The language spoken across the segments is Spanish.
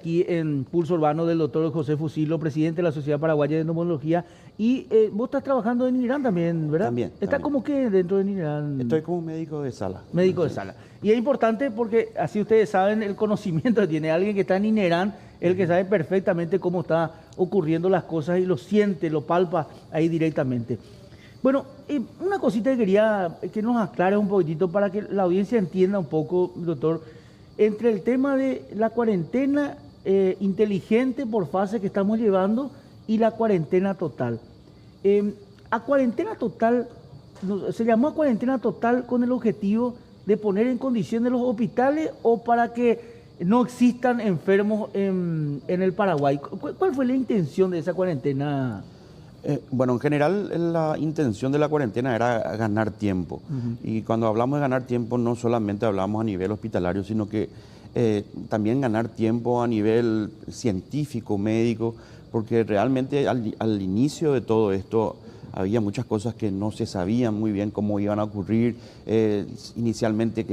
Aquí en Pulso Urbano del doctor José Fusilo, presidente de la Sociedad Paraguaya de Neumología. Y vos estás trabajando en INIRAN también, ¿verdad? También. ¿Está como que dentro de INIRAN? Estoy como médico de sala. Médico de sala. Y es importante porque así ustedes saben el conocimiento que tiene alguien que está en INERAN, el que sabe perfectamente cómo está ocurriendo las cosas y lo siente, lo palpa ahí directamente. Bueno, una cosita que quería que nos aclare un poquitito para que la audiencia entienda un poco, doctor, entre el tema de la cuarentena inteligente por fase que estamos llevando y la cuarentena total. A cuarentena total, se llamó a cuarentena total con el objetivo de poner en condiciones los hospitales o para que no existan enfermos en el Paraguay. ¿Cuál fue la intención de esa cuarentena? Bueno, en general la intención de la cuarentena era ganar tiempo. Y cuando hablamos de ganar tiempo no solamente hablamos a nivel hospitalario, sino que también ganar tiempo a nivel científico, médico, porque realmente al inicio de todo esto había muchas cosas que no se sabían muy bien cómo iban a ocurrir. Inicialmente,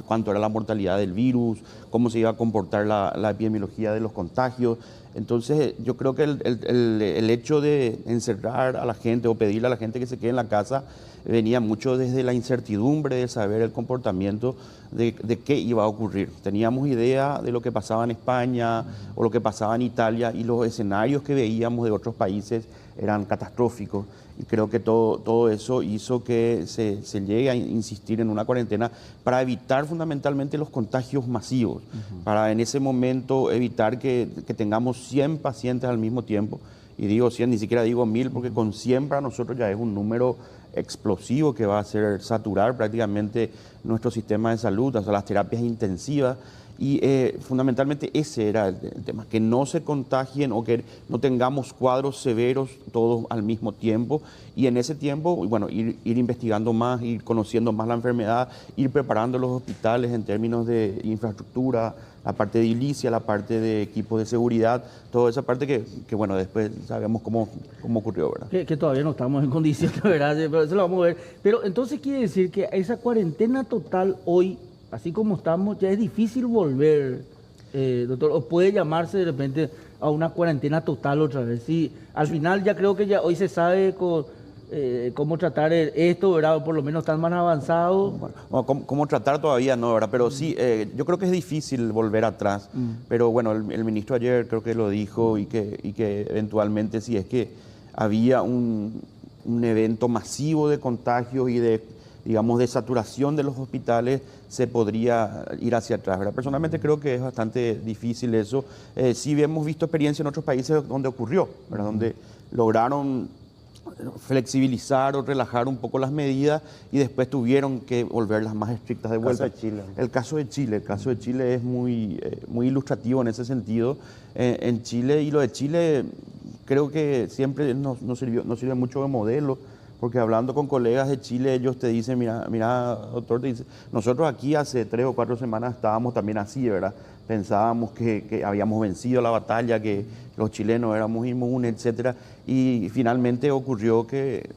cuánto era la mortalidad del virus, cómo se iba a comportar la epidemiología de los contagios. Entonces, yo creo que el hecho de encerrar a la gente o pedirle a la gente que se quede en la casa venía mucho desde la incertidumbre de saber el comportamiento de qué iba a ocurrir. Teníamos idea de lo que pasaba en España o lo que pasaba en Italia y los escenarios que veíamos de otros países eran catastróficos. Y creo que todo eso hizo que se llegue a insistir en una cuarentena para evitar fundamentalmente los contagios masivos, para en ese momento evitar que tengamos 100 pacientes al mismo tiempo. Y digo 100, ni siquiera digo 1000, porque con 100 para nosotros ya es un número explosivo que va a hacer saturar prácticamente nuestro sistema de salud, o sea, las terapias intensivas. Y fundamentalmente ese era el tema, que no se contagien o que no tengamos cuadros severos todos al mismo tiempo. Y en ese tiempo, bueno, ir investigando más, ir conociendo más la enfermedad, ir preparando los hospitales en términos de infraestructura, la parte de edilicia, la parte de equipos de seguridad, toda esa parte que bueno, después sabemos cómo ocurrió, ¿verdad? Que todavía no estamos en condiciones, ¿verdad? Pero eso lo vamos a ver. Pero entonces quiere decir que esa cuarentena total hoy, así como estamos, ya es difícil volver, doctor, o puede llamarse de repente a una cuarentena total otra vez. Sí, al final ya creo que ya hoy se sabe cómo tratar esto, ¿verdad? Por lo menos están más avanzados. Bueno, cómo tratar todavía no, ¿verdad? Pero sí, yo creo que es difícil volver atrás. Pero bueno, el ministro ayer creo que lo dijo y que eventualmente si es que había un evento masivo de contagios y digamos, de saturación de los hospitales, se podría ir hacia atrás, ¿verdad? Personalmente creo que es bastante difícil eso. Sí hemos visto experiencia en otros países donde ocurrió, ¿verdad? Donde lograron flexibilizar o relajar un poco las medidas y después tuvieron que volverlas más estrictas de vuelta. El caso de Chile es muy ilustrativo en ese sentido. En Chile, y lo de Chile creo que siempre nos sirve mucho de modelo. Porque hablando con colegas de Chile, ellos te dicen, mira, doctor, te dice, nosotros aquí hace 3 o 4 semanas estábamos también así, ¿verdad? Pensábamos que habíamos vencido la batalla, que los chilenos éramos inmunes, etcétera. Y finalmente ocurrió que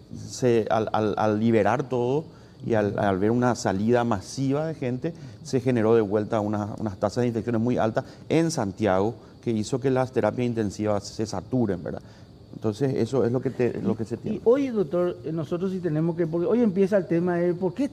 al liberar todo y al ver una salida masiva de gente, se generó de vuelta unas tasas de infecciones muy altas en Santiago, que hizo que las terapias intensivas se saturen, ¿verdad? Entonces, eso es lo que se tiene. Y hoy, doctor, nosotros sí tenemos que, porque hoy empieza el tema de por qué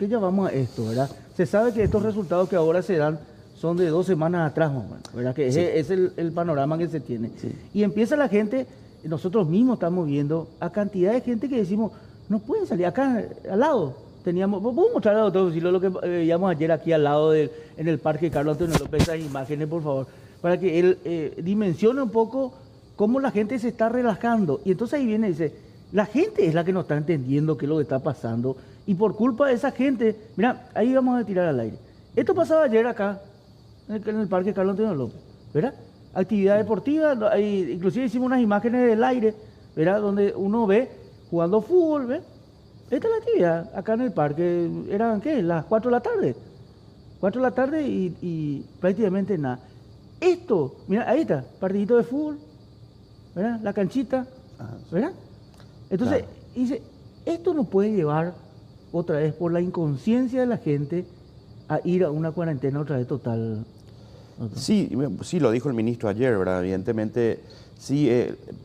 ya vamos a esto, ¿verdad? Se sabe que estos resultados que ahora se dan son de 2 semanas atrás, ¿verdad? Que sí. Es el panorama que se tiene. Sí. Y empieza la gente, nosotros mismos estamos viendo a cantidad de gente que decimos, no pueden salir acá al lado. ¿Puedo mostrar al doctor Fusilo lo que veíamos ayer aquí al lado en el Parque Carlos Antonio López, esas imágenes, por favor, para que él dimensione un poco cómo la gente se está relajando. Y entonces ahí viene y dice, la gente es la que no está entendiendo qué es lo que está pasando. Y por culpa de esa gente, mira, ahí vamos a tirar al aire. Esto pasaba ayer acá, en el Parque Carlos Antonio López, ¿verdad? Actividad deportiva, inclusive hicimos unas imágenes del aire, ¿verdad? Donde uno ve jugando fútbol, ¿ves? Esta es la actividad acá en el parque. ¿Eran qué? Las 4 de la tarde. 4 de la tarde y prácticamente nada. Esto, mira, ahí está, partidito de fútbol, ¿verdad? La canchita, ¿verdad? Entonces, claro, dice, esto nos puede llevar otra vez por la inconsciencia de la gente a ir a una cuarentena otra vez total. doctor? Sí, sí, lo dijo el ministro ayer, ¿verdad? Evidentemente, sí,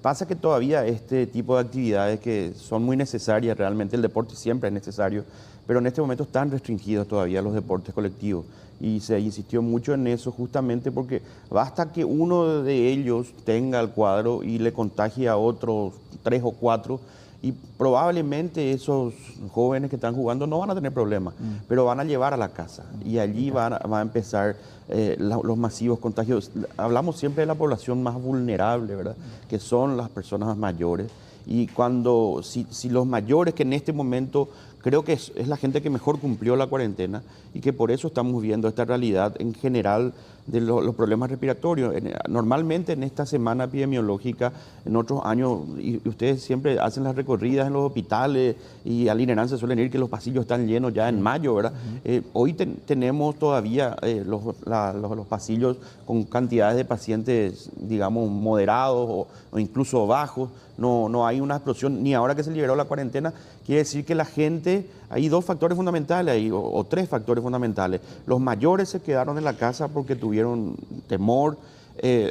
pasa que todavía este tipo de actividades que son muy necesarias, realmente el deporte siempre es necesario, pero en este momento están restringidos todavía los deportes colectivos. Y se insistió mucho en eso justamente porque basta que uno de ellos tenga el cuadro y le contagie a otros 3 o 4 y probablemente esos jóvenes que están jugando no van a tener problemas, pero van a llevar a la casa y allí va a empezar los masivos contagios. Hablamos siempre de la población más vulnerable, ¿verdad? Que son las personas mayores. Y si los mayores que en este momento creo que es la gente que mejor cumplió la cuarentena y que por eso estamos viendo esta realidad en general de los problemas respiratorios. Normalmente en esta semana epidemiológica, en otros años, y ustedes siempre hacen las recorridas en los hospitales y al INERAN se suelen ir que los pasillos están llenos ya en mayo, ¿verdad? Hoy tenemos todavía los pasillos con cantidades de pacientes, digamos, moderados o incluso bajos. No hay una explosión, ni ahora que se liberó la cuarentena, quiere decir que la gente, hay 2 factores fundamentales ahí, o 3 factores fundamentales. Los mayores se quedaron en la casa porque tuvieron temor,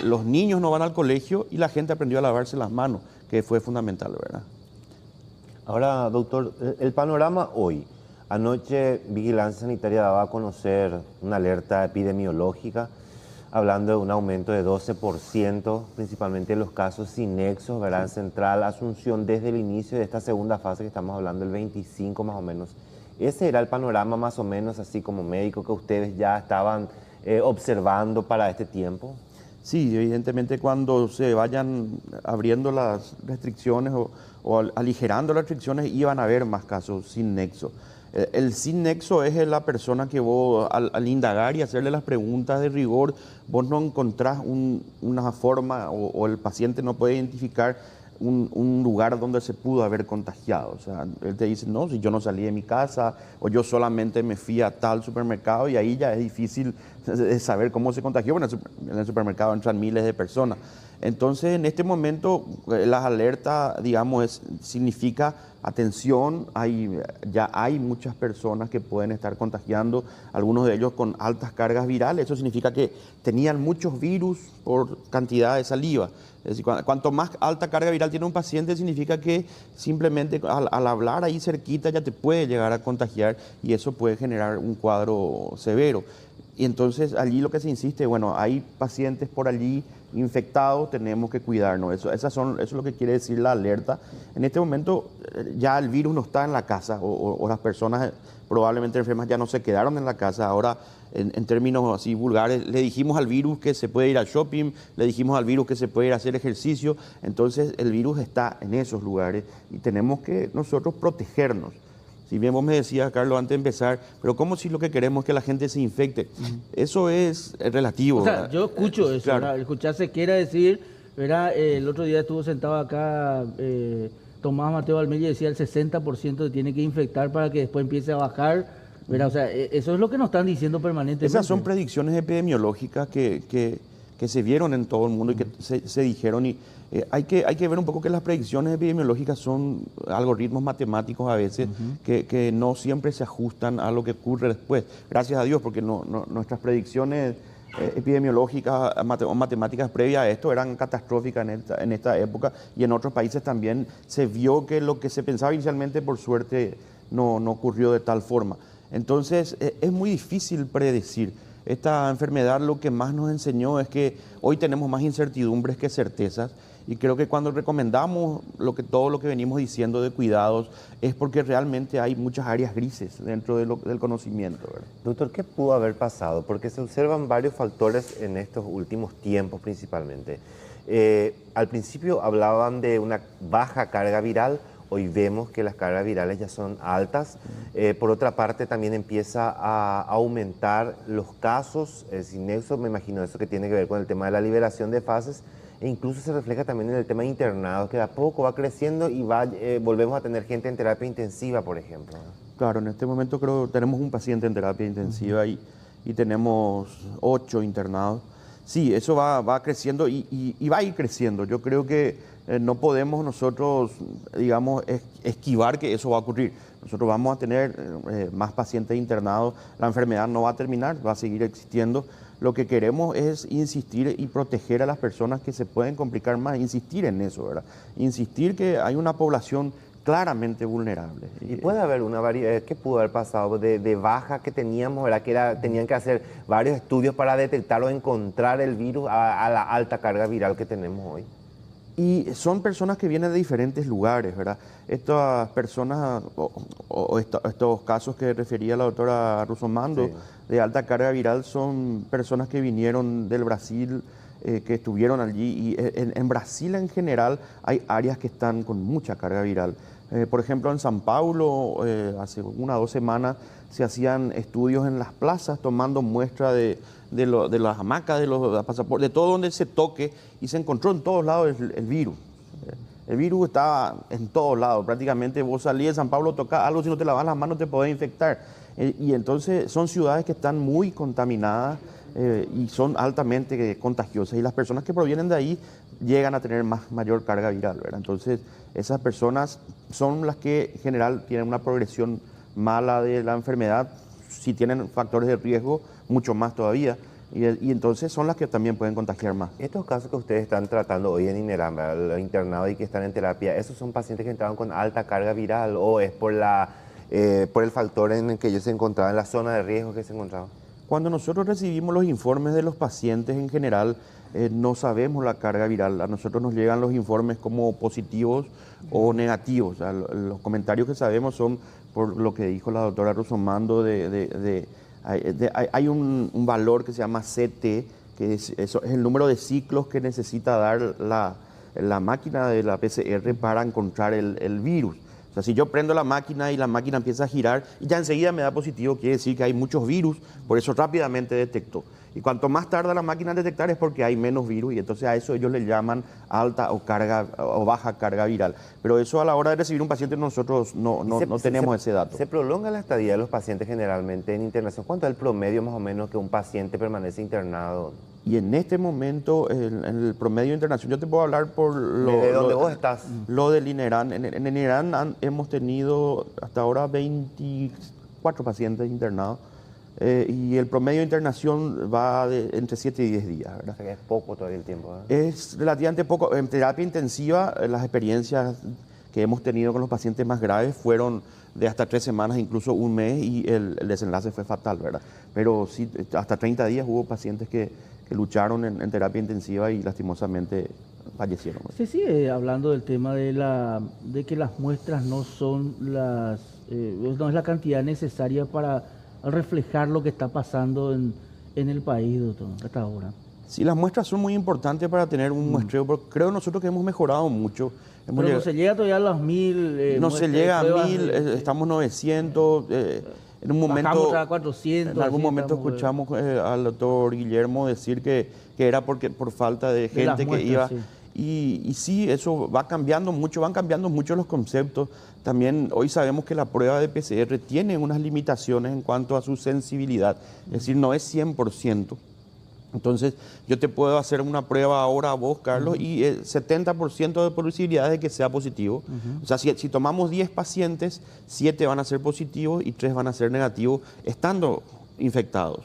los niños no van al colegio y la gente aprendió a lavarse las manos, que fue fundamental, ¿verdad? Ahora, doctor, el panorama hoy. Anoche Vigilancia Sanitaria daba a conocer una alerta epidemiológica, hablando de un aumento de 12%, principalmente en los casos sin nexos, ¿verdad? En Central Asunción, desde el inicio de esta segunda fase que estamos hablando, el 25 más o menos. Ese era el panorama más o menos, así como médico, que ustedes ya estaban observando para este tiempo. Sí, evidentemente cuando se vayan abriendo las restricciones o aligerando las restricciones iban a haber más casos sin nexo. El sin nexo es la persona que vos, al indagar y hacerle las preguntas de rigor, vos no encontrás una forma o el paciente no puede identificar un lugar donde se pudo haber contagiado. O sea, él te dice, no, si yo no salí de mi casa o yo solamente me fui a tal supermercado y ahí ya es difícil saber cómo se contagió. Bueno, en el supermercado entran miles de personas. Entonces, en este momento, las alertas, digamos, significa atención, ya hay muchas personas que pueden estar contagiando, algunos de ellos con altas cargas virales. Eso significa que tenían muchos virus por cantidad de saliva. Es decir, cuanto más alta carga viral tiene un paciente, significa que simplemente al hablar ahí cerquita ya te puede llegar a contagiar y eso puede generar un cuadro severo. Y entonces allí lo que se insiste, bueno, hay pacientes por allí infectados, tenemos que cuidarnos. Eso es lo que quiere decir la alerta. En este momento ya el virus no está en la casa o las personas probablemente enfermas ya no se quedaron en la casa. Ahora, en términos así vulgares, le dijimos al virus que se puede ir al shopping, le dijimos al virus que se puede ir a hacer ejercicio. Entonces el virus está en esos lugares y tenemos que nosotros protegernos. Si bien vos me decías, Carlos, antes de empezar, pero ¿cómo si lo que queremos es que la gente se infecte? Eso es relativo. O sea, yo escucho eso, claro. ¿verdad? Escuchar se quiere decir, ¿verdad? El otro día estuvo sentado acá Tomás Mateo Almeida y decía el 60% tiene que infectar para que después empiece a bajar, ¿verdad? O sea, eso es lo que nos están diciendo permanentemente. Esas son predicciones epidemiológicas que se vieron en todo el mundo y que se dijeron. Y hay que ver un poco que las predicciones epidemiológicas son algoritmos matemáticos a veces que no siempre se ajustan a lo que ocurre después. Gracias a Dios, porque nuestras predicciones epidemiológicas o matemáticas previas a esto eran catastróficas en esta época y en otros países también se vio que lo que se pensaba inicialmente, por suerte, no ocurrió de tal forma. Entonces, es muy difícil predecir. Esta enfermedad lo que más nos enseñó es que hoy tenemos más incertidumbres que certezas y creo que cuando recomendamos todo lo que venimos diciendo de cuidados es porque realmente hay muchas áreas grises dentro del conocimiento, ¿verdad? Doctor, ¿qué pudo haber pasado? Porque se observan varios factores en estos últimos tiempos principalmente. Al principio hablaban de una baja carga viral. Hoy vemos que las cargas virales ya son altas. Por otra parte, también empieza a aumentar los casos sin nexo. Me imagino eso que tiene que ver con el tema de la liberación de fases. E incluso se refleja también en el tema de internados, que de a poco va creciendo y volvemos a tener gente en terapia intensiva, por ejemplo. Claro, en este momento creo que tenemos un paciente en terapia intensiva y tenemos 8 internados. Sí, eso va creciendo y va a ir creciendo. Yo creo que no podemos nosotros, digamos, esquivar que eso va a ocurrir. Nosotros vamos a tener más pacientes internados, la enfermedad no va a terminar, va a seguir existiendo. lo que queremos es insistir y proteger a las personas que se pueden complicar más, insistir en eso, ¿verdad? Insistir que hay una población claramente vulnerable. Y puede haber una variedad, ¿qué pudo haber pasado? De baja que teníamos, ¿verdad? Tenían que hacer varios estudios para detectar o encontrar el virus a la alta carga viral que tenemos hoy. Y son personas que vienen de diferentes lugares, ¿verdad? Estas personas, estos casos que refería la doctora Russomando, sí, de alta carga viral, son personas que vinieron del Brasil, que estuvieron allí. Y en Brasil en general hay áreas que están con mucha carga viral. Por ejemplo, en San Paulo, hace 1 o 2 semanas, se hacían estudios en las plazas tomando muestra de las hamacas, de los pasaportes, de todo donde se toque, y se encontró en todos lados el virus. El virus estaba en todos lados, prácticamente vos salís de San Paulo, tocás algo, si no te lavas las manos te podés infectar. Y entonces son ciudades que están muy contaminadas y son altamente contagiosas, y las personas que provienen de ahí llegan a tener mayor carga viral, ¿verdad? Entonces esas personas son las que en general tienen una progresión mala de la enfermedad, si tienen factores de riesgo, mucho más todavía, y entonces son las que también pueden contagiar más. Estos casos que ustedes están tratando hoy en INERAM, los internados y que están en terapia, ¿esos son pacientes que entraron con alta carga viral o es por el factor en el que ellos se encontraban, en la zona de riesgo que se encontraban? Cuando nosotros recibimos los informes de los pacientes en general, no sabemos la carga viral. A nosotros nos llegan los informes como positivos o negativos. O sea, los comentarios que sabemos son por lo que dijo la doctora Russomando, hay un valor que se llama CT, que es el número de ciclos que necesita dar la máquina de la PCR para encontrar el virus. O sea, si yo prendo la máquina y la máquina empieza a girar, y ya enseguida me da positivo, quiere decir que hay muchos virus, por eso rápidamente detectó. Y cuanto más tarda la máquina en detectar es porque hay menos virus, y entonces a eso ellos le llaman alta o baja carga viral. Pero eso a la hora de recibir un paciente nosotros no tenemos ese dato. ¿Se prolonga la estadía de los pacientes generalmente en internación? ¿Cuánto es el promedio más o menos que un paciente permanece internado? Y en este momento, en el promedio de internación, yo te puedo hablar por ¿De dónde vos estás? Lo del INERAN. En el INERAN hemos tenido hasta ahora 24 pacientes internados. Y el promedio de internación va entre 7 y 10 días, ¿verdad? O sea que es poco todavía el tiempo, ¿eh? Es relativamente poco. En terapia intensiva, las experiencias que hemos tenido con los pacientes más graves fueron de hasta 3 semanas, incluso 1 mes, y el desenlace fue fatal, ¿verdad? Pero sí, hasta 30 días hubo pacientes que lucharon en terapia intensiva y lastimosamente fallecieron. Se sigue hablando del tema de que las muestras no son no es la cantidad necesaria para reflejar lo que está pasando en el país, doctor, hasta ahora. Sí, las muestras son muy importantes para tener un muestreo, porque creo nosotros que hemos mejorado mucho. Pero no se llega todavía a los 1000. No se llega a 1000, estamos 900. En un momento, a 400. En algún momento escuchamos al doctor Guillermo decir que era por falta de gente que iba. Sí. Y sí, eso va cambiando mucho, van cambiando mucho los conceptos. También hoy sabemos que la prueba de PCR tiene unas limitaciones en cuanto a su sensibilidad, es decir, no es 100%. Entonces, yo te puedo hacer una prueba ahora a vos, Carlos, y el 70% de posibilidades de que sea positivo. O sea, si tomamos 10 pacientes, 7 van a ser positivos y 3 van a ser negativos, estando infectados.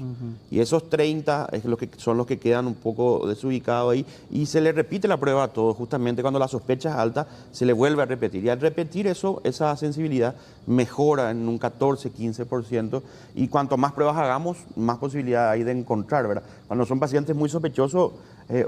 Y esos 30 son los que quedan un poco desubicados ahí, y se le repite la prueba a todos. Justamente cuando la sospecha es alta, se le vuelve a repetir. Y al repetir eso, esa sensibilidad mejora en un 14-15%, y cuanto más pruebas hagamos, más posibilidad hay de encontrar, ¿verdad? Cuando son pacientes muy sospechosos,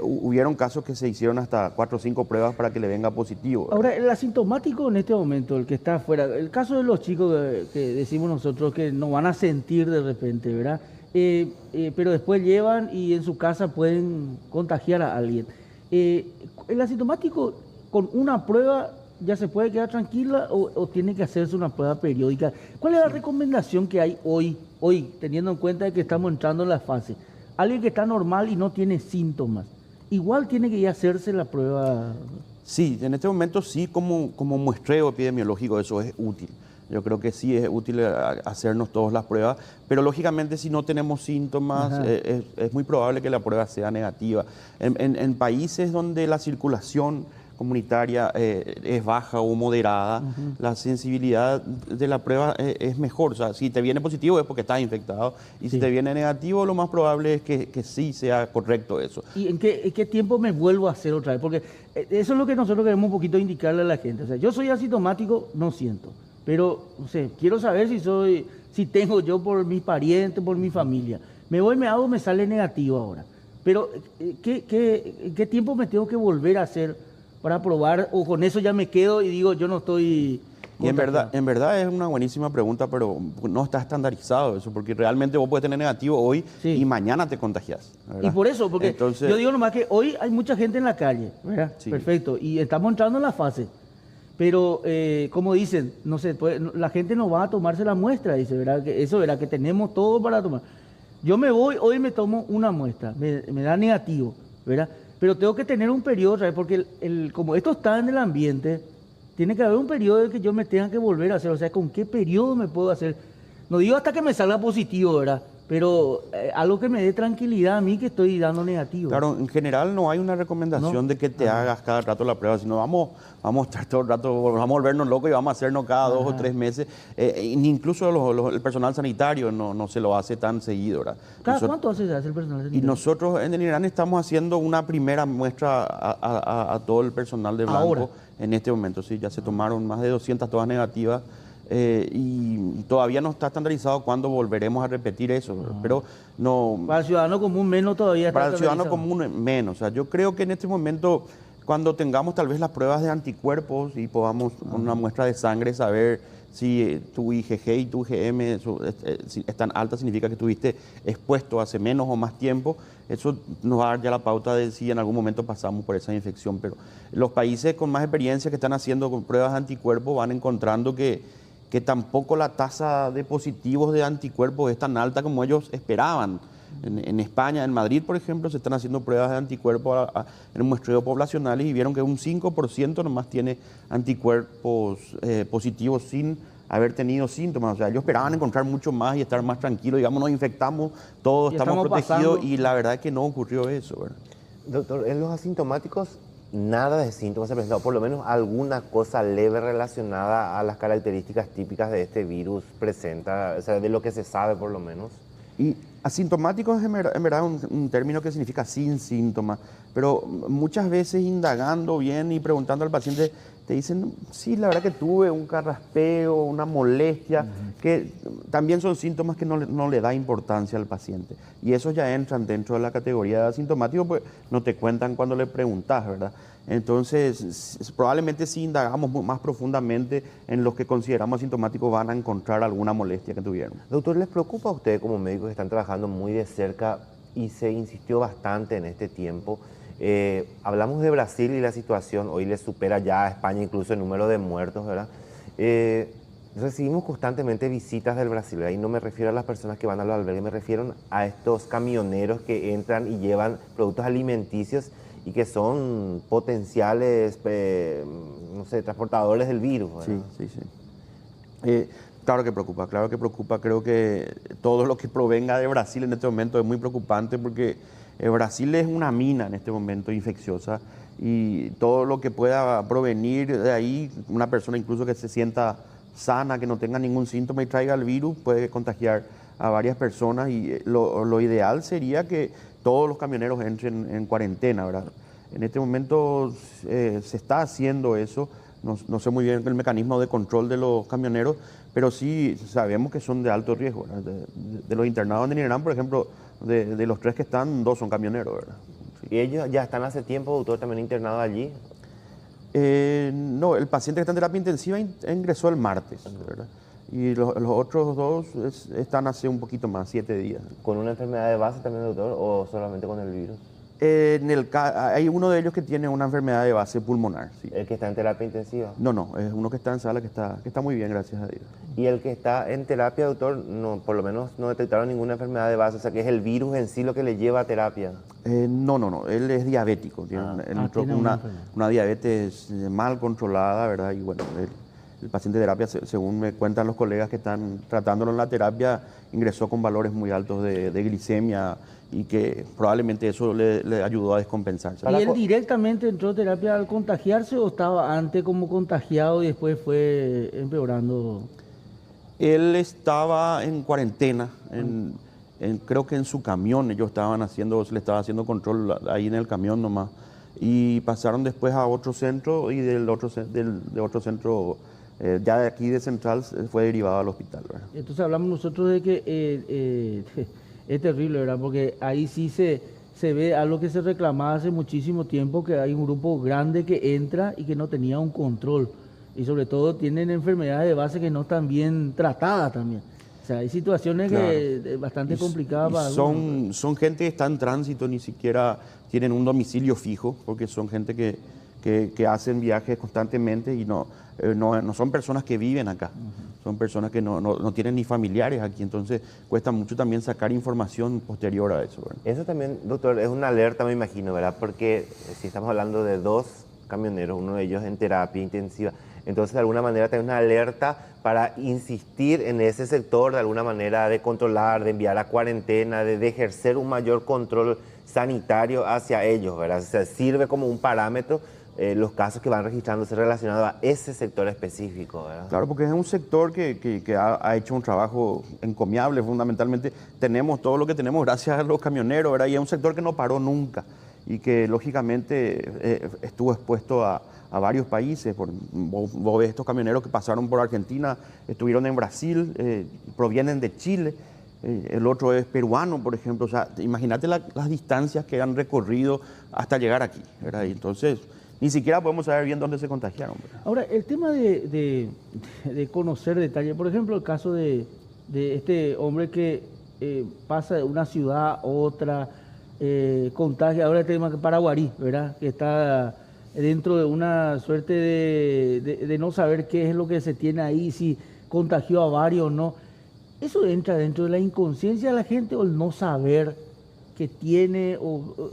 hubieron casos que se hicieron hasta 4 o 5 pruebas para que le venga positivo, ¿verdad? Ahora, el asintomático en este momento, el que está afuera, el caso de los chicos que decimos nosotros que no van a sentir de repente, ¿verdad? Pero después llevan y en su casa pueden contagiar a alguien. ¿El asintomático con una prueba ya se puede quedar tranquila o tiene que hacerse una prueba periódica? ¿Cuál es la recomendación que hay hoy, teniendo en cuenta de que estamos entrando en la fase? Alguien que está normal y no tiene síntomas, igual tiene que ir a hacerse la prueba. Sí, en este momento sí, como muestreo epidemiológico eso es útil. Yo creo que sí es útil hacernos todas las pruebas, pero lógicamente si no tenemos síntomas es muy probable que la prueba sea negativa. En países donde la circulación comunitaria es baja o moderada, la sensibilidad de la prueba es mejor. O sea, si te viene positivo es porque estás infectado y si te viene negativo lo más probable es que sí sea correcto eso. ¿Y en qué tiempo me vuelvo a hacer otra vez? Porque eso es lo que nosotros queremos un poquito indicarle a la gente. O sea, yo soy asintomático, no siento, pero no sé, quiero saber si tengo yo por mis parientes, por mi familia. Me voy, me hago, me sale negativo ahora. Pero, ¿qué tiempo me tengo que volver a hacer para probar? ¿O con eso ya me quedo y digo, yo no estoy Y en verdad es una buenísima pregunta, pero no está estandarizado eso, porque realmente vos puedes tener negativo hoy y mañana te contagias, ¿verdad? Y por eso, porque entonces, yo digo nomás que hoy hay mucha gente en la calle, ¿verdad? Sí. Perfecto, y estamos entrando en la fase. Pero, como dicen, no sé, la gente no va a tomarse la muestra, dice, ¿verdad? Que eso, ¿verdad? Que tenemos todo para tomar. Yo me voy, hoy me tomo una muestra, me da negativo, ¿verdad? Pero tengo que tener un periodo, ¿sabes? Porque como esto está en el ambiente, tiene que haber un periodo en que yo me tenga que volver a hacer. O sea, ¿con qué periodo me puedo hacer? No digo hasta que me salga positivo, ¿verdad? Pero algo que me dé tranquilidad a mí que estoy dando negativo. Claro, en general no hay una recomendación de que te hagas cada rato la prueba, sino vamos a estar todo el rato, vamos a volvernos locos y vamos a hacernos cada 2 o 3 meses. Incluso el personal sanitario no se lo hace tan seguido, ¿verdad? ¿Cada cuánto se hace el personal sanitario? Y nosotros en el Irán estamos haciendo una primera muestra a todo el personal de blanco ahora, en este momento. Sí, ya se tomaron más de 200 todas negativas. Y todavía no está estandarizado cuándo volveremos a repetir eso, pero no... Para el ciudadano común menos todavía está Para el ciudadano común menos. O sea, yo creo que en este momento, cuando tengamos tal vez las pruebas de anticuerpos y podamos con una muestra de sangre saber si tu IgG y tu IgM si están altas, significa que estuviste expuesto hace menos o más tiempo. Eso nos va a dar ya la pauta de si en algún momento pasamos por esa infección. Pero los países con más experiencia que están haciendo con pruebas de anticuerpos van encontrando que tampoco la tasa de positivos de anticuerpos es tan alta como ellos esperaban. En España, en Madrid, por ejemplo, se están haciendo pruebas de anticuerpos en muestreo poblacionales y vieron que un 5% nomás tiene anticuerpos positivos sin haber tenido síntomas. O sea, ellos esperaban encontrar mucho más y estar más tranquilos. Digamos, nos infectamos, todos estamos protegidos pasando. Y la verdad es que no ocurrió eso, ¿verdad? Doctor, en los asintomáticos nada de síntomas se ha presentado, por lo menos alguna cosa leve relacionada a las características típicas de este virus presenta, o sea, de lo que se sabe por lo menos. Y asintomáticos en verdad es un término que significa sin síntomas, pero muchas veces indagando bien y preguntando al paciente te dicen, sí, la verdad que tuve un carraspeo, una molestia, que también son síntomas que no le da importancia al paciente. Y esos ya entran dentro de la categoría de asintomático, pues no te cuentan cuando le preguntas, ¿verdad? Entonces, probablemente si indagamos más profundamente en los que consideramos asintomáticos van a encontrar alguna molestia que tuvieron. Doctor, ¿les preocupa a ustedes como médicos que están trabajando muy de cerca y se insistió bastante en este tiempo? Hablamos de Brasil y la situación, hoy le supera ya a España incluso el número de muertos, ¿verdad? Recibimos constantemente visitas del Brasil, ¿verdad? Y no me refiero a las personas que van a los albergues, me refiero a estos camioneros que entran y llevan productos alimenticios y que son potenciales, no sé, transportadores del virus, ¿verdad? Sí. Claro que preocupa. Creo que todo lo que provenga de Brasil en este momento es muy preocupante porque Brasil es una mina en este momento infecciosa y todo lo que pueda provenir de ahí, una persona incluso que se sienta sana, que no tenga ningún síntoma y traiga el virus, puede contagiar a varias personas y lo ideal sería que todos los camioneros entren en cuarentena, ¿verdad? En este momento se está haciendo eso, no sé muy bien el mecanismo de control de los camioneros, pero sí sabemos que son de alto riesgo, ¿verdad? De los internados en Irán, por ejemplo, de los 3 que están, 2 son camioneros, ¿verdad? Sí. ¿Y ellos ya están hace tiempo, doctor, también internados allí? No, el paciente que está en terapia intensiva ingresó el martes, ¿verdad? Y los otros 2 están hace un poquito más, 7 días. ¿Con una enfermedad de base también, doctor, o solamente con el virus? Hay uno de ellos que tiene una enfermedad de base pulmonar. Sí. ¿El que está en terapia intensiva? No, es uno que está en sala que está muy bien, gracias a Dios. ¿Y el que está en terapia, doctor, por lo menos no detectaron ninguna enfermedad de base? O sea, que es el virus en sí lo que le lleva a terapia. No, él es diabético, él entró con una diabetes mal controlada, ¿verdad? Y bueno, El paciente de terapia, según me cuentan los colegas que están tratándolo en la terapia, ingresó con valores muy altos de glicemia y que probablemente eso le ayudó a descompensarse. ¿Y él directamente entró a terapia al contagiarse o estaba antes como contagiado y después fue empeorando? Él estaba en cuarentena, creo que en su camión, ellos se le estaba haciendo control ahí en el camión nomás. Y pasaron después a otro centro y de otro centro, ya de aquí de Central, fue derivado al hospital, ¿verdad? Entonces hablamos nosotros de que es terrible, ¿verdad? Porque ahí sí se ve algo que se reclamaba hace muchísimo tiempo, que hay un grupo grande que entra y que no tenía un control. Y sobre todo tienen enfermedades de base que no están bien tratadas también. O sea, hay situaciones Claro. que bastante complicadas para algunos. Son gente que está en tránsito, ni siquiera tienen un domicilio fijo, porque son gente que hacen viajes constantemente y no son personas que viven acá. Son personas que no tienen ni familiares aquí, entonces cuesta mucho también sacar información posterior a eso, ¿verdad? Eso también, doctor, es una alerta, me imagino, ¿verdad? Porque si estamos hablando de 2 camioneros, uno de ellos en terapia intensiva, entonces de alguna manera también una alerta para insistir en ese sector, de alguna manera de controlar, de enviar a cuarentena, de ejercer un mayor control sanitario hacia ellos, ¿verdad? O sea, sirve como un parámetro los casos que van registrándose relacionados a ese sector específico, ¿verdad? Claro, porque es un sector que ha hecho un trabajo encomiable, fundamentalmente. Tenemos todo lo que tenemos gracias a los camioneros, ¿verdad? Y es un sector que no paró nunca y que lógicamente estuvo expuesto a varios países. Vos ves estos camioneros que pasaron por Argentina, estuvieron en Brasil, provienen de Chile. El otro es peruano, por ejemplo. O sea, imagínate las distancias que han recorrido hasta llegar aquí, ¿verdad? Y entonces, ni siquiera podemos saber bien dónde se contagiaron, ¿verdad? Ahora, el tema de conocer detalles, por ejemplo, el caso de este hombre que pasa de una ciudad a otra, contagia, ahora el tema de Paraguarí, ¿verdad? Que está dentro de una suerte de no saber qué es lo que se tiene ahí, si contagió a varios o no. ¿Eso entra dentro de la inconsciencia de la gente o el no saber que tiene?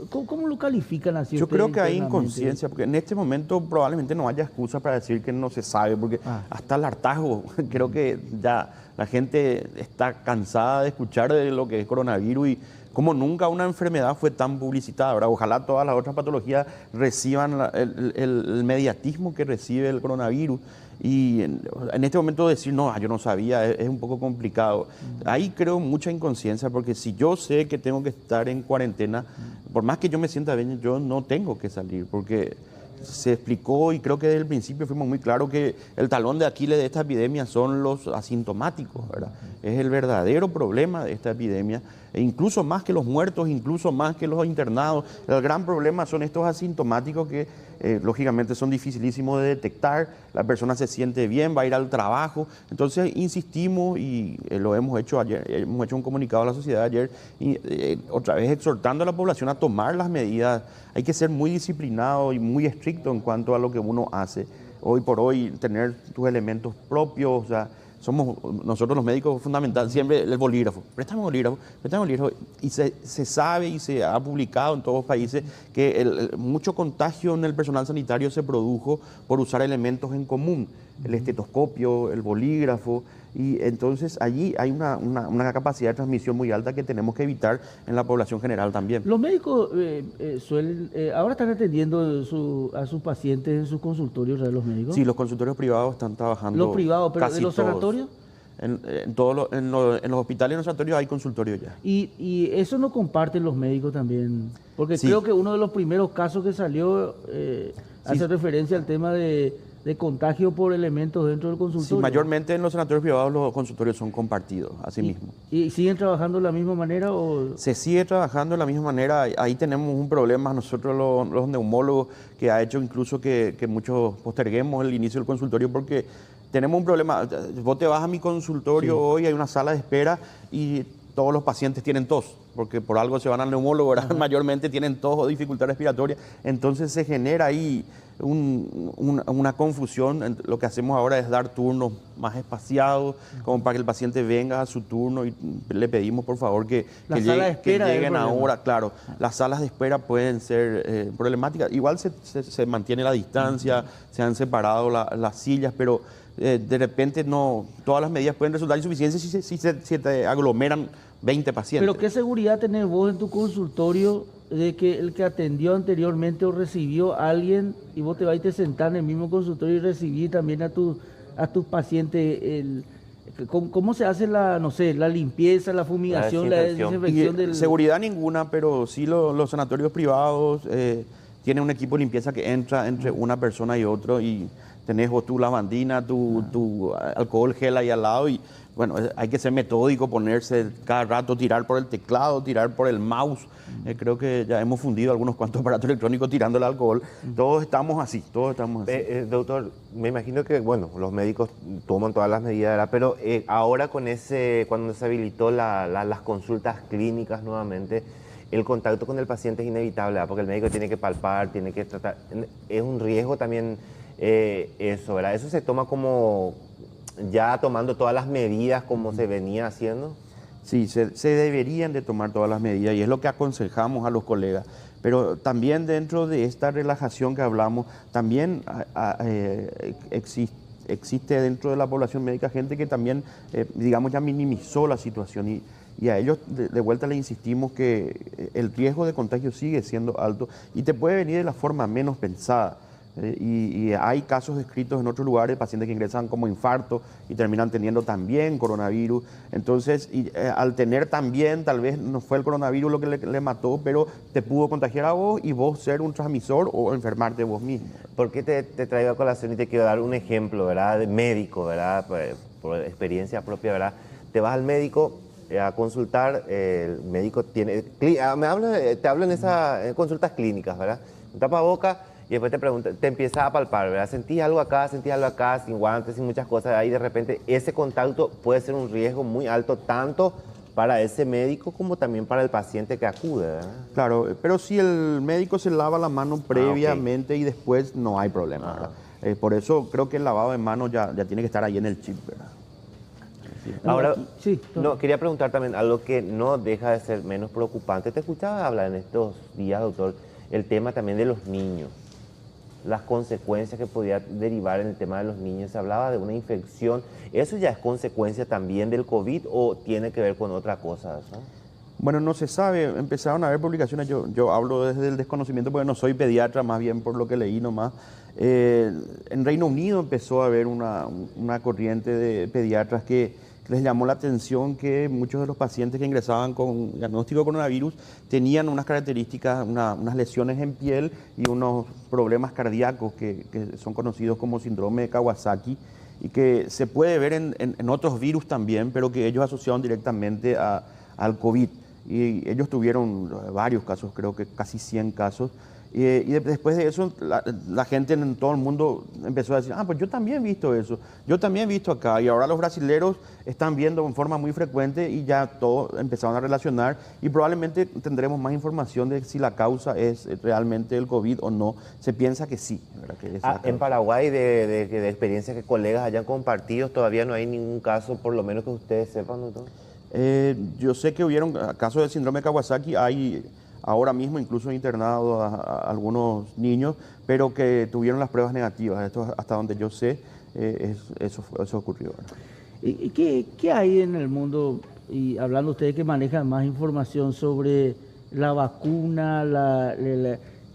¿Cómo lo califican así? Yo creo que hay internamente? inconsciencia, porque en este momento probablemente no haya excusa para decir que no se sabe, porque hasta el hartazgo, creo que ya la gente está cansada de escuchar de lo que es coronavirus y como nunca una enfermedad fue tan publicitada, ¿verdad? Ojalá todas las otras patologías reciban el mediatismo que recibe el coronavirus. Y en este momento decir, no, yo no sabía, es un poco complicado. Ahí creo mucha inconsciencia, porque si yo sé que tengo que estar en cuarentena, por más que yo me sienta bien, yo no tengo que salir, porque se explicó y creo que desde el principio fuimos muy claros que el talón de Aquiles de esta epidemia son los asintomáticos, ¿verdad? Es el verdadero problema de esta epidemia, e incluso más que los muertos, incluso más que los internados. El gran problema son estos asintomáticos que lógicamente son dificilísimos de detectar. La persona se siente bien, va a ir al trabajo. Entonces insistimos y lo hemos hecho ayer, hemos hecho un comunicado a la sociedad ayer, y, otra vez exhortando a la población a tomar las medidas. Hay que ser muy disciplinado y muy estricto en cuanto a lo que uno hace. Hoy por hoy, tener tus elementos propios, o sea, somos nosotros los médicos fundamental, siempre el bolígrafo, préstame un bolígrafo, y se sabe y se ha publicado en todos los países que mucho contagio en el personal sanitario se produjo por usar elementos en común, el estetoscopio, el bolígrafo, y entonces allí hay una capacidad de transmisión muy alta que tenemos que evitar en la población general también. Los médicos ahora están atendiendo a sus pacientes en sus consultorios, ¿verdad? Los médicos. Sí, los consultorios privados están trabajando. Los privados, pero casi ¿de los todos. sanatorios? En los hospitales y en los sanatorios hay consultorios ya. Y eso no comparten los médicos también, porque Sí. creo que uno de los primeros casos que salió hace referencia al tema de contagio por elementos dentro del Sí, consultorio. mayormente en los sanatorios privados los consultorios son compartidos, así mismo. ¿Y siguen trabajando de la misma manera o...? Se sigue trabajando de la misma manera. Ahí tenemos un problema nosotros los neumólogos que ha hecho incluso que muchos posterguemos el inicio del consultorio porque tenemos un problema. Vos te vas a mi consultorio hoy, hay una sala de espera y todos los pacientes tienen tos, porque por algo se van al neumólogo, ¿verdad? Mayormente tienen tos o dificultad respiratoria. Entonces se genera ahí una confusión. Lo que hacemos ahora es dar turnos más espaciados, como para que el paciente venga a su turno y le pedimos por favor que lleguen ahora. Claro, las salas de espera pueden ser problemáticas. Igual se mantiene la distancia, se han separado las sillas, pero de repente no, todas las medidas pueden resultar insuficientes si te aglomeran 20 pacientes. Pero ¿qué seguridad tenés vos en tu consultorio de que el que atendió anteriormente o recibió a alguien y vos te vas y te sentás en el mismo consultorio y recibís también a tus pacientes ¿cómo se hace no sé, la limpieza, la fumigación, la desinfección del... Seguridad ninguna, pero sí los sanatorios privados tienen un equipo de limpieza que entra entre una persona y otro y tenés vos tu lavandina, tu alcohol gel ahí al lado y bueno, hay que ser metódico, ponerse cada rato, tirar por el teclado, tirar por el mouse. Creo que ya hemos fundido algunos cuantos aparatos electrónicos tirando el alcohol. Todos estamos así, Doctor, me imagino que, bueno, los médicos toman todas las medidas, ¿verdad? Pero ahora cuando se habilitó las consultas clínicas nuevamente, el contacto con el paciente es inevitable, ¿verdad? Porque el médico tiene que palpar, tiene que tratar. Es un riesgo también eso, ¿verdad? Eso se toma como ya tomando todas las medidas como se venía haciendo. Sí, se deberían de tomar todas las medidas y es lo que aconsejamos a los colegas. Pero también dentro de esta relajación que hablamos, también existe dentro de la población médica gente que también, digamos, ya minimizó la situación y a ellos de vuelta le insistimos que el riesgo de contagio sigue siendo alto y te puede venir de la forma menos pensada. Y hay casos descritos en otros lugares de pacientes que ingresan como infarto y terminan teniendo también coronavirus. Entonces, al tener también, tal vez no fue el coronavirus lo que le mató, pero te pudo contagiar a vos y vos ser un transmisor o enfermarte vos mismo. ¿Por qué te traigo a colación y te quiero dar un ejemplo, ¿verdad? De médico, ¿verdad? Por experiencia propia, ¿verdad? Te vas al médico a consultar, el médico te habla en consultas clínicas, ¿verdad? Un tapaboca. Y después te pregunta, te empieza a palpar, ¿verdad? Sentís algo acá, sin guantes, sin muchas cosas. Ahí de repente ese contacto puede ser un riesgo muy alto, tanto para ese médico como también para el paciente que acude, ¿verdad? Claro, pero si el médico se lava la mano previamente y después no hay problema, ¿verdad? Por eso creo que el lavado de manos ya tiene que estar ahí en el chip, ¿verdad? Ahora, sí, quería preguntar también algo que no deja de ser menos preocupante. Te escuchaba hablar en estos días, doctor, el tema también de los niños. Las consecuencias que podía derivar en el tema de los niños. Se hablaba de una infección. ¿Eso ya es consecuencia también del COVID o tiene que ver con otra cosa, ¿no? Bueno, no se sabe. Empezaron a haber publicaciones. Yo hablo desde el desconocimiento porque no soy pediatra, más bien por lo que leí nomás. En Reino Unido empezó a haber una corriente de pediatras que les llamó la atención que muchos de los pacientes que ingresaban con diagnóstico de coronavirus tenían unas características, unas lesiones en piel y unos problemas cardíacos que son conocidos como síndrome de Kawasaki y que se puede ver en otros virus también, pero que ellos asociaron directamente al COVID. Y ellos tuvieron varios casos, creo que casi 100 casos. Y después de eso, la gente en todo el mundo empezó a decir, pues yo también he visto eso, yo también he visto acá. Y ahora los brasileros están viendo en forma muy frecuente y ya todos empezaron a relacionar y probablemente tendremos más información de si la causa es realmente el COVID o no. Se piensa que sí, ¿verdad? Que en Paraguay, de experiencias que colegas hayan compartido, todavía no hay ningún caso, por lo menos que ustedes sepan, doctor. Yo sé que hubieron casos de síndrome de Kawasaki, hay ahora mismo incluso internado a algunos niños, pero que tuvieron las pruebas negativas. Esto hasta donde yo sé, eso ocurrió, ¿verdad? ¿Y qué hay en el mundo, y hablando ustedes que manejan más información sobre la vacuna,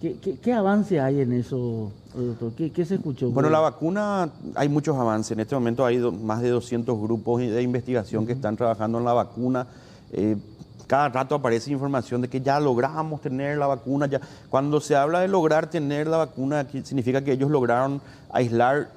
¿qué avance hay en eso, doctor? ¿Qué se escuchó? Bueno, la vacuna, hay muchos avances. En este momento hay más de 200 grupos de investigación que están trabajando en la vacuna. Cada rato aparece información de que ya logramos tener la vacuna. Cuando se habla de lograr tener la vacuna, significa que ellos lograron aislar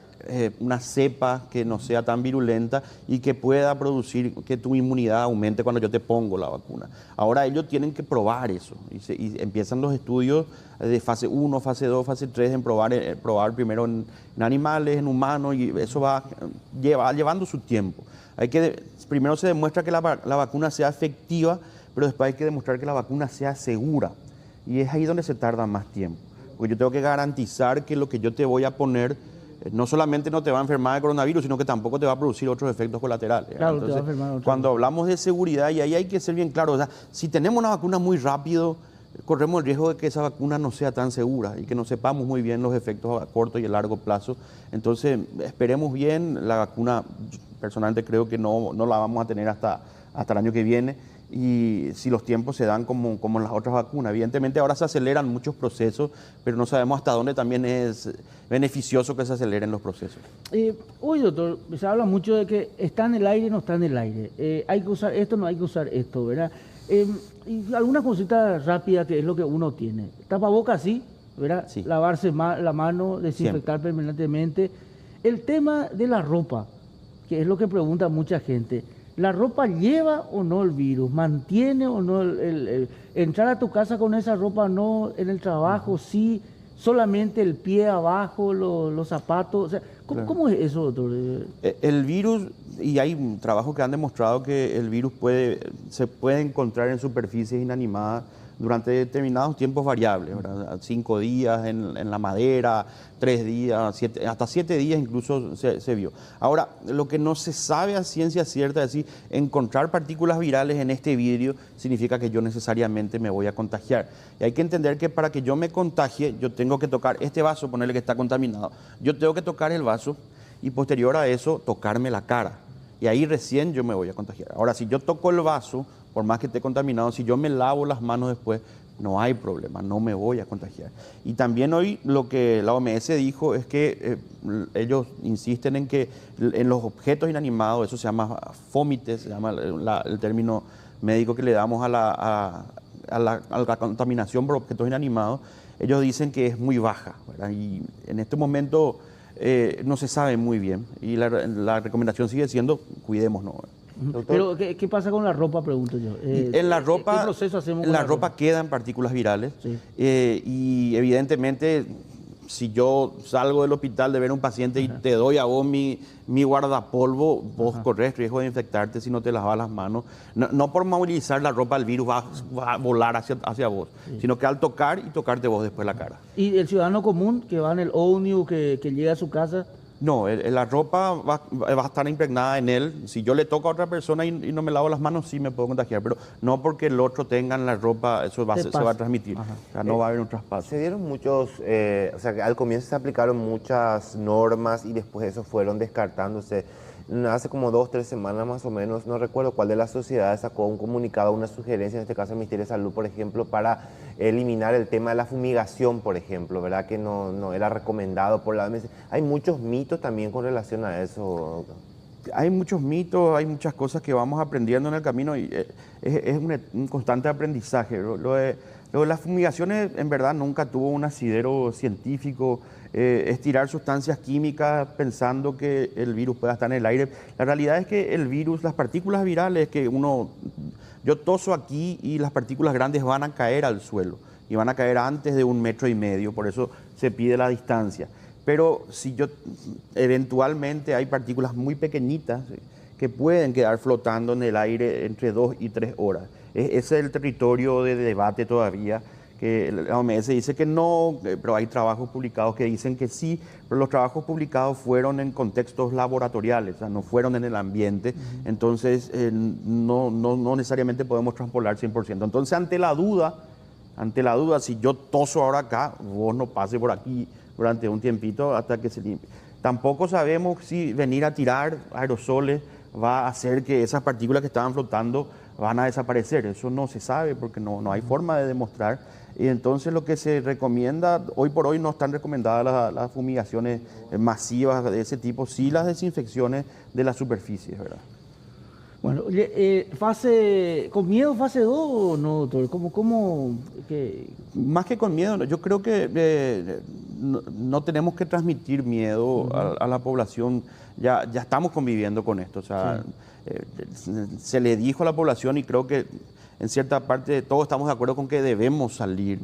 una cepa que no sea tan virulenta y que pueda producir que tu inmunidad aumente cuando yo te pongo la vacuna. Ahora ellos tienen que probar eso y empiezan los estudios de fase 1, fase 2, fase 3 en probar primero en animales, en humanos, y eso va llevando su tiempo. Primero se demuestra que la vacuna sea efectiva, pero después hay que demostrar que la vacuna sea segura. Y es ahí donde se tarda más tiempo. Porque yo tengo que garantizar que lo que yo te voy a poner no solamente no te va a enfermar de coronavirus, sino que tampoco te va a producir otros efectos colaterales. Claro, entonces, cuando hablamos de seguridad, y ahí hay que ser bien claro, o sea, si tenemos una vacuna muy rápido, corremos el riesgo de que esa vacuna no sea tan segura y que no sepamos muy bien los efectos a corto y a largo plazo. Entonces, esperemos bien. La vacuna, personalmente creo que no la vamos a tener hasta el año que viene. Y si los tiempos se dan como en las otras vacunas. Evidentemente ahora se aceleran muchos procesos, pero no sabemos hasta dónde también es beneficioso que se aceleren los procesos. Hoy, doctor, se habla mucho de que está en el aire y no está en el aire. Hay que usar esto, no hay que usar esto, ¿verdad? Y alguna cosita rápida que es lo que uno tiene. Tapabocas sí, ¿verdad? Sí. Lavarse la mano, desinfectar permanentemente. El tema de la ropa, que es lo que pregunta mucha gente. ¿La ropa lleva o no el virus? ¿Mantiene o no entrar a tu casa con esa ropa? No, en el trabajo sí, solamente el pie abajo, los zapatos. O sea, ¿cómo es eso, doctor? El virus, y hay trabajos que han demostrado que el virus se puede encontrar en superficies inanimadas durante determinados tiempos variables, ¿verdad? 5 días en la madera, 3 días, hasta 7 días incluso se vio. Ahora, lo que no se sabe a ciencia cierta es decir, encontrar partículas virales en este vidrio significa que yo necesariamente me voy a contagiar. Y hay que entender que para que yo me contagie, yo tengo que tocar este vaso, ponerle que está contaminado. Yo tengo que tocar el vaso y posterior a eso tocarme la cara. Y ahí recién yo me voy a contagiar. Ahora, si yo toco el vaso, por más que esté contaminado, si yo me lavo las manos después, no hay problema, no me voy a contagiar. Y también hoy lo que la OMS dijo es que ellos insisten en que en los objetos inanimados, eso se llama fómites, se llama el término médico que le damos a la contaminación por objetos inanimados, ellos dicen que es muy baja, ¿verdad? Y en este momento no se sabe muy bien y la recomendación sigue siendo cuidémonos. Pero, ¿qué pasa con la ropa, pregunto yo? En la ropa, ¿qué proceso hacemos con la ropa quedan partículas virales, sí. Y evidentemente si yo salgo del hospital de ver a un paciente y te doy a vos mi guardapolvo, vos corres riesgo de infectarte si no te lavas las manos. No por movilizar la ropa el virus va a volar hacia vos, sino que al tocar y tocarte vos después la cara. ¿Y el ciudadano común que va en el ómnibus, que llega a su casa? No, la ropa va a estar impregnada en él. Si yo le toco a otra persona y no me lavo las manos, sí me puedo contagiar, pero no porque el otro tenga en la ropa, eso se va a transmitir. Ajá. O sea, no va a haber un traspaso. Se dieron muchos, o sea, que al comienzo se aplicaron muchas normas y después de eso fueron descartándose. Hace como 2 o 3 semanas más o menos, no recuerdo cuál de las sociedades sacó un comunicado, una sugerencia, en este caso el Ministerio de Salud, por ejemplo, para eliminar el tema de la fumigación, por ejemplo, ¿verdad? Que no era recomendado por la OMS. Hay muchos mitos también con relación a eso. Hay muchos mitos, hay muchas cosas que vamos aprendiendo en el camino y es un constante aprendizaje. Lo de las fumigaciones en verdad nunca tuvo un asidero científico, estirar sustancias químicas pensando que el virus pueda estar en el aire. La realidad es que el virus, las partículas virales que yo toso aquí y las partículas grandes van a caer al suelo y van a caer antes de 1,5 metros, por eso se pide la distancia. Pero si eventualmente hay partículas muy pequeñitas que pueden quedar flotando en el aire entre 2 y 3 horas. Ese es el territorio de debate todavía, que la OMS dice que no, pero hay trabajos publicados que dicen que sí, pero los trabajos publicados fueron en contextos laboratoriales, o sea, no fueron en el ambiente, entonces no necesariamente podemos traspolar 100%. Entonces, ante la duda, si yo toso ahora acá, vos no pase por aquí durante un tiempito hasta que se limpie. Tampoco sabemos si venir a tirar aerosoles va a hacer que esas partículas que estaban flotando van a desaparecer. Eso no se sabe porque no hay forma de demostrar. Y entonces lo que se recomienda, hoy por hoy no están recomendadas las fumigaciones masivas de ese tipo, sí las desinfecciones de las superficies, ¿verdad? Bueno, ¿con miedo fase 2 o no, doctor? ¿Cómo que... Más que con miedo, yo creo que no tenemos que transmitir miedo a la población. Ya estamos conviviendo con esto. O sea, se le dijo a la población y creo que en cierta parte todos estamos de acuerdo con que debemos salir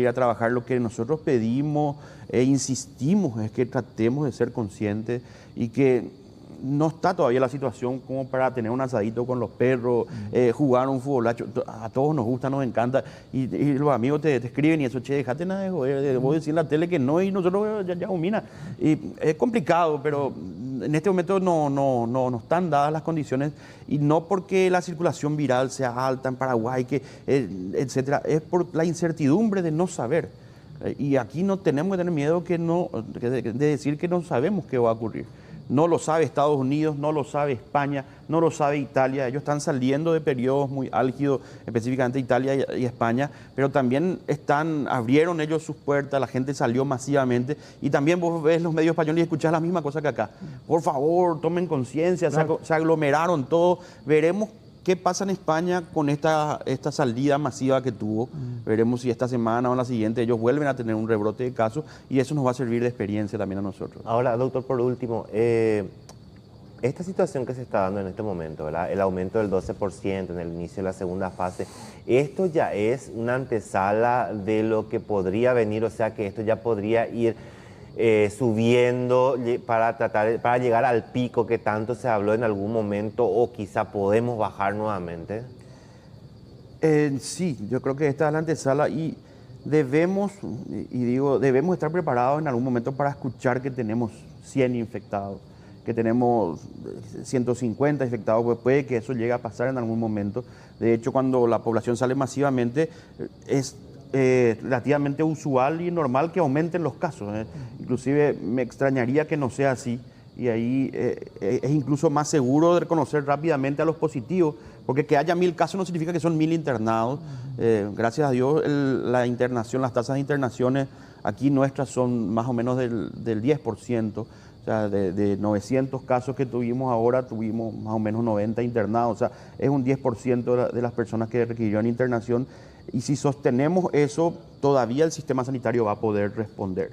a trabajar. Lo que nosotros pedimos e insistimos es que tratemos de ser conscientes y que no está todavía la situación como para tener un asadito con los perros, jugar un futbolacho. A todos nos gusta, nos encanta. Y los amigos te escriben y eso, che, dejate nada de joder, voy a decir en la tele que no y nosotros ya humina. Y es complicado, pero en este momento no están dadas las condiciones, y no porque la circulación viral sea alta en Paraguay, etcétera, es por la incertidumbre de no saber. Y aquí no tenemos que tener miedo de decir que no sabemos qué va a ocurrir. No lo sabe Estados Unidos, no lo sabe España, no lo sabe Italia. Ellos están saliendo de periodos muy álgidos, específicamente Italia y España, pero también abrieron ellos sus puertas, la gente salió masivamente, y también vos ves los medios españoles y escuchás la misma cosa que acá. Por favor, tomen conciencia, Claro. se aglomeraron todos. Veremos qué pasa en España con esta salida masiva que tuvo. Veremos si esta semana o en la siguiente ellos vuelven a tener un rebrote de casos, y eso nos va a servir de experiencia también a nosotros. Ahora, doctor, por último, esta situación que se está dando en este momento, ¿verdad? El aumento del 12% en el inicio de la segunda fase, ¿esto ya es una antesala de lo que podría venir? O sea, que esto ya podría ir subiendo para llegar al pico que tanto se habló en algún momento, o quizá podemos bajar nuevamente. Sí, yo creo que esta es la antesala, y debemos estar preparados en algún momento para escuchar que tenemos 100 infectados, que tenemos 150 infectados, pues puede que eso llegue a pasar en algún momento. De hecho, cuando la población sale masivamente, es relativamente usual y normal que aumenten los casos. Inclusive me extrañaría que no sea así, y ahí es incluso más seguro de reconocer rápidamente a los positivos, porque que haya 1000 casos no significa que son 1000 internados. Gracias a Dios las tasas de internaciones aquí nuestras son más o menos del 10%. O sea, de 900 casos que tuvimos ahora, tuvimos más o menos 90 internados. O sea, es un 10% de las personas que requirieron internación. Y si sostenemos eso, todavía el sistema sanitario va a poder responder.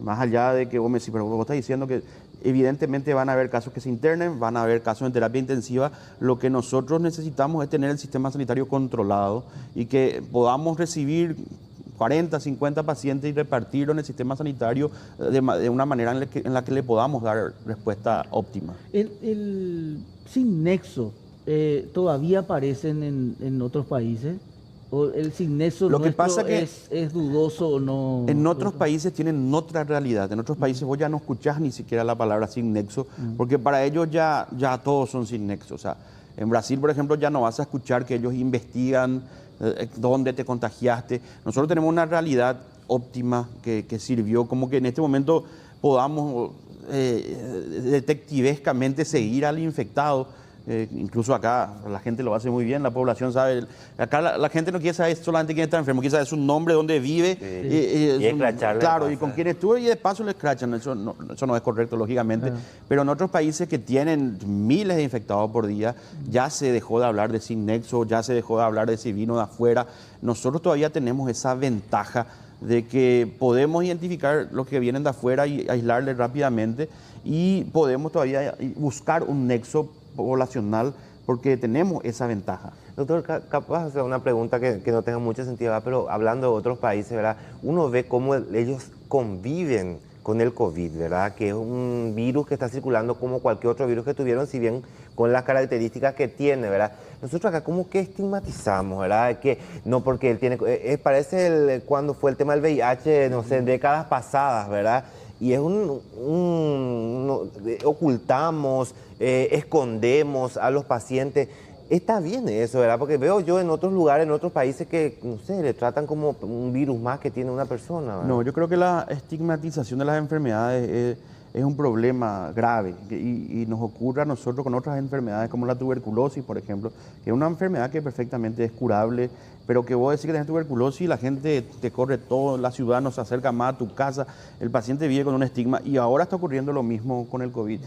Más allá de que vos me decís, pero vos estás diciendo que evidentemente van a haber casos que se internen, van a haber casos en terapia intensiva. Lo que nosotros necesitamos es tener el sistema sanitario controlado, y que podamos recibir 40, 50 pacientes y repartirlo en el sistema sanitario de una manera en la que le podamos dar respuesta óptima. El sin nexo todavía aparecen en otros países. ¿O el sin nexo Lo que nuestro pasa que es dudoso o no? En otros países tienen otra realidad. En otros países vos ya no escuchás ni siquiera la palabra sin nexo, porque para ellos ya todos son sin nexo. O sea, en Brasil, por ejemplo, ya no vas a escuchar que ellos investigan dónde te contagiaste. Nosotros tenemos una realidad óptima que sirvió como que en este momento podamos detectivescamente seguir al infectado. Incluso acá la gente lo hace muy bien, la población sabe. Acá la gente no quiere saber solamente quién está enfermo, quiere saber su nombre, dónde vive. Y escracharle. Claro, y con quién estuvo, y de paso le escrachan. Eso no es correcto, lógicamente. Pero en otros países que tienen miles de infectados por día, ya se dejó de hablar de sin nexo, ya se dejó de hablar de si vino de afuera. Nosotros todavía tenemos esa ventaja de que podemos identificar los que vienen de afuera y aislarles rápidamente, y podemos todavía buscar un nexo poblacional, porque tenemos esa ventaja. Doctor, capaz de hacer una pregunta que no tenga mucho sentido, ¿verdad? Pero hablando de otros países, ¿verdad? Uno ve cómo ellos conviven con el COVID, ¿verdad? Que es un virus que está circulando como cualquier otro virus que tuvieron, si bien con las características que tiene, ¿verdad? Nosotros acá como que estigmatizamos, ¿verdad? Que no, porque él tiene, parece cuando fue el tema del VIH, no sé, en décadas pasadas, ¿verdad? Y es ocultamos, escondemos a los pacientes. Está bien eso, ¿verdad? Porque veo yo en otros lugares, en otros países que, no sé, le tratan como un virus más que tiene una persona, ¿verdad? No, yo creo que la estigmatización de las enfermedades es un problema grave, y nos ocurre a nosotros con otras enfermedades como la tuberculosis, por ejemplo, que es una enfermedad que perfectamente es curable, pero que vos decís que tenés tuberculosis y la gente te corre todo, la ciudad no se acerca más a tu casa, el paciente vive con un estigma, y ahora está ocurriendo lo mismo con el COVID.